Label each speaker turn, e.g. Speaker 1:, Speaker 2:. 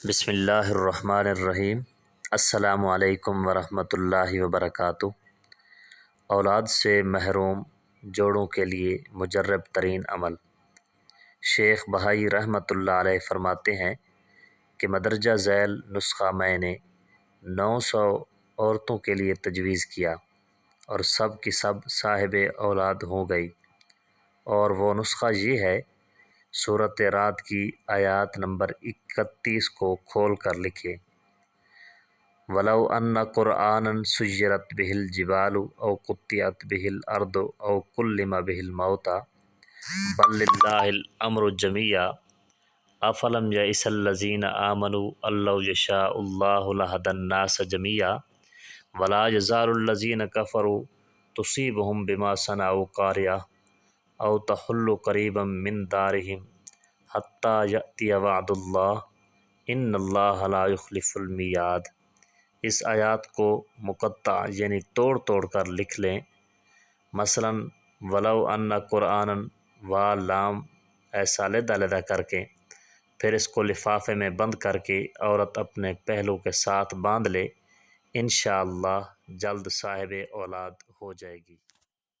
Speaker 1: بسم اللہ الرحمن الرحیم۔ السلام علیکم ورحمۃ اللہ وبرکاتہ۔ اولاد سے محروم جوڑوں کے لیے مجرب ترین عمل۔ شیخ بہائی رحمۃ اللہ علیہ فرماتے ہیں کہ مدرجہ ذیل نسخہ میں نے 900 عورتوں کے لیے تجویز کیا اور سب کی سب صاحب اولاد ہو گئی، اور وہ نسخہ یہ ہے: سورۃ رعد کی آیات نمبر 31 کو کھول کر لکھے: وَلَوْ أَنَّ قُرْآنًا سُيِّرَتْ بِهِ الْجِبَالُ أَوْ قُطِّعَتْ بِهِ الْأَرْضُ أَوْ كُلِّمَ بِهِ الْمَوْتَى بَل لِلَّهِ الْأَمْرُ جَمِيعًا أَفَلَمْ يَئِسِ الَّذِينَ آمَنُوا أَن لَّوْ يَشَاءُ اللَّهُ لَهَدَى النَّاسَ جَمِيعًا وَلَا يَزَالُ الَّذِينَ كَفَرُوا تُصِيبُهُم بِمَا صَنَعُوا قَارِعَةٌ أَوْ تَحُلُّ قَرِيبًا مِّن دَارِهِمْ حَتَّىٰ يَأْتِيَ وَعْدُ اللَّهِ إِنَّ اللَّهَ لَا يُخْلِفُ الْمِيعَادَ۔ اس آیات کو مقطع یعنی توڑ توڑ کر لکھ لیں۔ مثلاً ولو ان قرآن وا لام ایسا علیحدہ علیحدہ کر کے، پھر اس کو لفافے میں بند کر کے عورت اپنے پہلو کے ساتھ باندھ لے، انشاءاللہ جلد صاحب اولاد ہو جائے گی۔